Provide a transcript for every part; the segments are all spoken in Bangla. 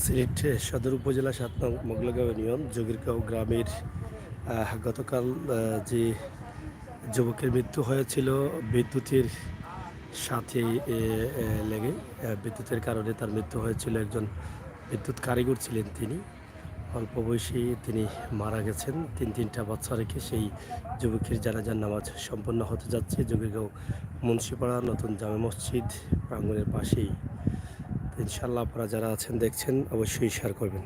সিলেট সদর উপজেলা ৭ নং মোগলাগাঁও ইউনিয়ন যোগীরগাঁও গ্রামের গতকাল যে যুবকের মৃত্যু হয়েছিল বিদ্যুতের সাথে লেগে, বিদ্যুতের কারণে তার মৃত্যু হয়েছিল। একজন বিদ্যুৎ কারিগর ছিলেন তিনি। অল্প বয়সে তিনি মারা গেছেন। তিনটা বাচ্চা রেখে সেই যুবকের জানাজার নামাজ সম্পন্ন হতে যাচ্ছে যোগীরগাঁও মুন্সিপাড়া নতুন জামে মসজিদ প্রাঙ্গণের পাশেই। ইনশাআল্লাহ আপনারা যারা আছেন দেখছেন অবশ্যই শেয়ার করবেন।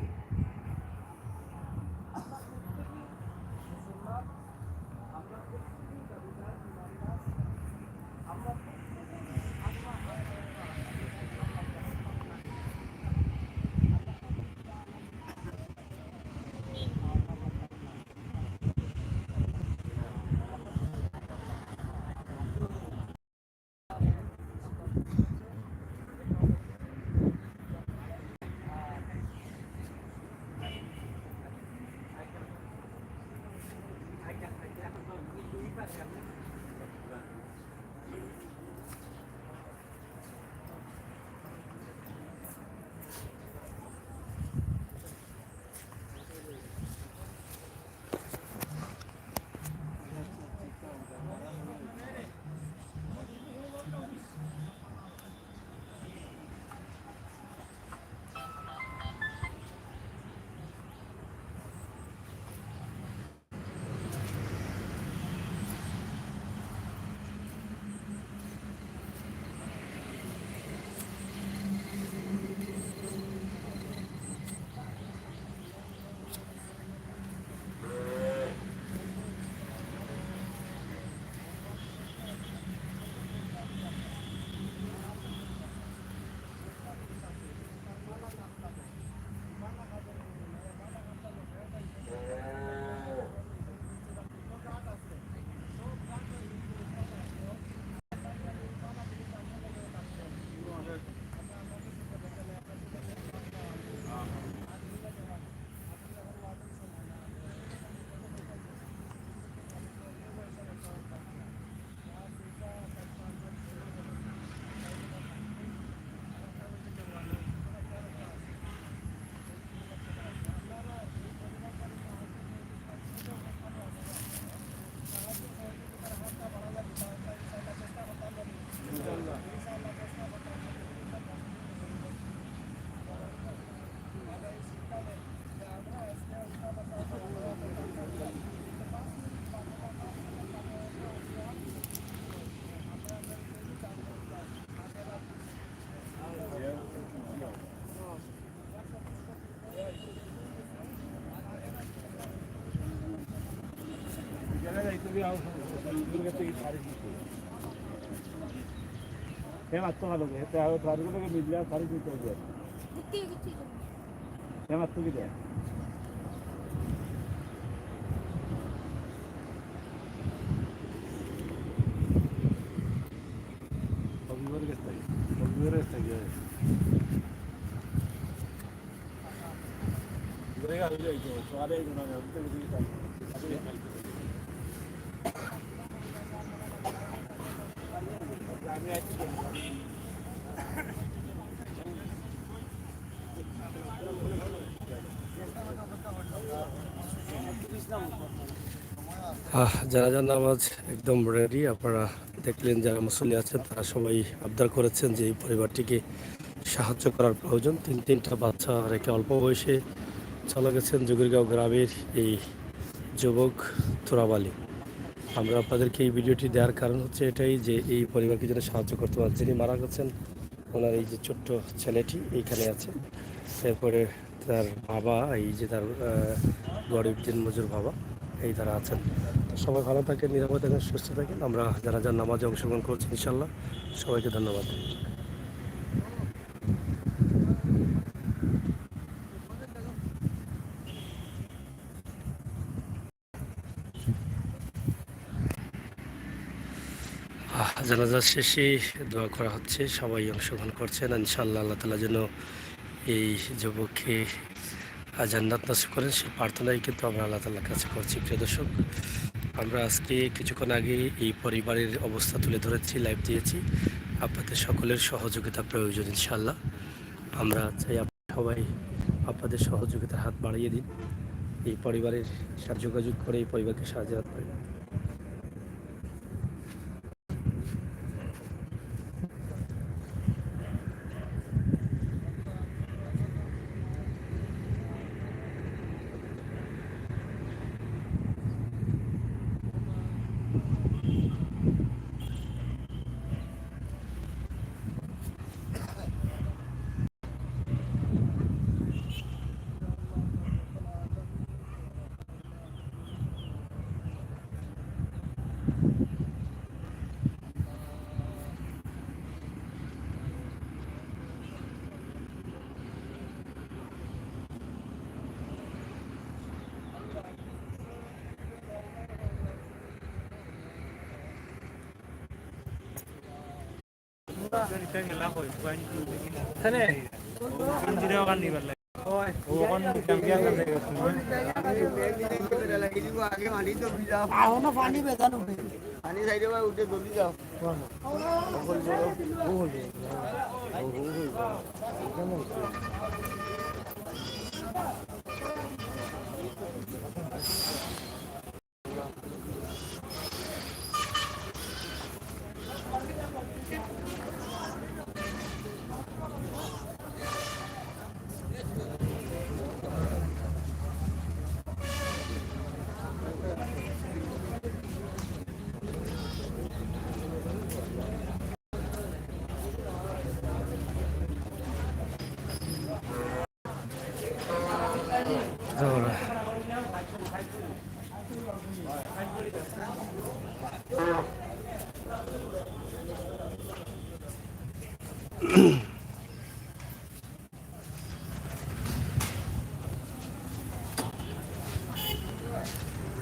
জানাজার নামাজ একদম রেডি। আপনারা দেখলেন যারা মুসল্লি আছেন তারা সবাই আবদার করেছেন যে এই পরিবারটিকে সাহায্য করার প্রয়োজন। তিনটা বাচ্চা রেখে অল্প বয়সে চলে গেছেন যোগীরগাঁও গ্রামের এই যুবক তুরাব আলী। আমরা আপনাদেরকে এই ভিডিওটি দেওয়ার কারণ হচ্ছে এটাই যে এই পরিবারকে যেন সাহায্য করতে পারেন। যিনি মারা গেছেন ওনার এই যে ছোট্ট ছেলেটি এইখানে আছে, এরপরে তার বাবা, এই যে তার গরিব দিন মজুর বাবা, এই তারা আছেন। সবাই ভালো থাকেন, নিরাপদ থাকেন, সুস্থ থাকেন। আমরা যারা যারা নামাজে অংশগ্রহণ করছি ইনশাল্লাহ সবাইকে ধন্যবাদ। জানাজা শেষে দোয়া করা হচ্ছে, সবাই অংশগ্রহণ করছেন। ইনশাআল্লাহ আল্লাহ তাআলা যেন এই যুবককে জান্নাত নসিব করেন সেই প্রার্থনাই কিন্তু আমরা আল্লাহ তাআলার কাছে করছি। প্রিয় দর্শক, আমরা আজকে কিছুক্ষণ আগে এই পরিবারের অবস্থা তুলে ধরেছি, লাইভ দিয়েছি। আপনাদের সকলের সহযোগিতা প্রয়োজন ইনশাআল্লাহ। আমরা চাই সবাই আপনাদের সহযোগিতার হাত বাড়িয়ে দিন, এই পরিবারের সাথে যোগাযোগ করে এই পরিবারকে সাহায্য করেন। পানি বেজানো পানি সাইডে উঠে জলদি যাও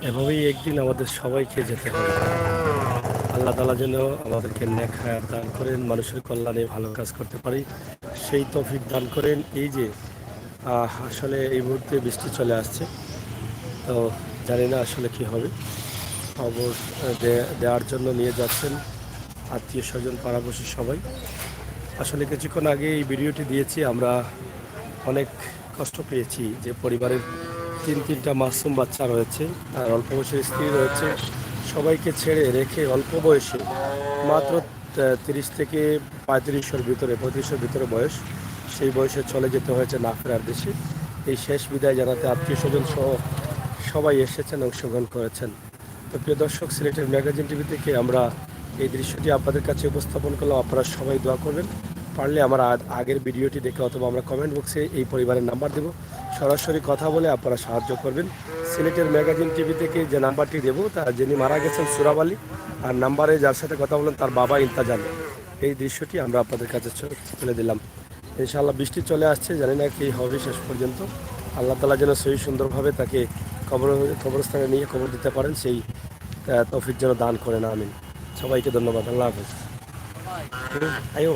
এভাবেই একদিন আমাদের সবাইকে যেতে হবে। আল্লাহ তাআলা যেন আমাদেরকে নেক হায়াত দান করেন, মানুষের কল্যাণে ভালো কাজ করতে পারি সেই তৌফিক দান করেন। এই যে আসলে এই মুহূর্তে বৃষ্টি চলে আসছে, তো জানি না আসলে কি হবে। খবর দেওয়ার জন্য নিয়ে যাচ্ছেন আত্মীয় স্বজন পাড়াপড়শি সবাই। আসলে কিছুক্ষণ আগে এই ভিডিওটি দিয়েছি, আমরা অনেক কষ্ট পেয়েছি যে পরিবারের তিনটা মাসুম বাচ্চা রয়েছে, আর অল্প বয়সের স্ত্রী রয়েছে, সবাইকে ছেড়ে রেখে অল্প বয়সে মাত্র 30 থেকে 35-এর ভিতরে 35-এর ভিতরে বয়স, সেই বয়সে চলে যেতে হয়েছে না ফেরার দেশে। এই শেষ বিদায় জানাতে আত্মীয় স্বজন সহ সবাই এসেছেন, অংশগ্রহণ করেছেন। তো প্রিয় দর্শক, সিলেটের ম্যাগাজিন টিভি থেকে আমরা এই দৃশ্যটি আপনাদের কাছে উপস্থাপন করলাম। আপনারা সবাই দোয়া করবেন। পারলে আমার আগের ভিডিওটি দেখে অথবা আমরা কমেন্ট বক্সে এই পরিবারের নাম্বার দেব, সরাসরি কথা বলে আপনারা সাহায্য করবেন। সিলেটের ম্যাগাজিন টিভি থেকে যে নাম্বারটি দেবো, তার যিনি মারা গেছেন সুরাব আলী, আর নাম্বারে যার সাথে কথা বলেন তার বাবা ইন্তাজাল। এই দৃশ্যটি আমরা আপনাদের কাছে তুলে দিলাম। ইনশাআল্লাহ বৃষ্টি চলে আসছে, জানি না কি হবে শেষ পর্যন্ত। আল্লাহ তাআলা যেন সহি সুন্দরভাবে তাকে কবরস্থানে নিয়ে কবর দিতে পারেন, সেই তৌফিক যেন দান করেন। আমিন। সবাইকে ধন্যবাদ। আল্লাহ হাফেজ। আয়ো।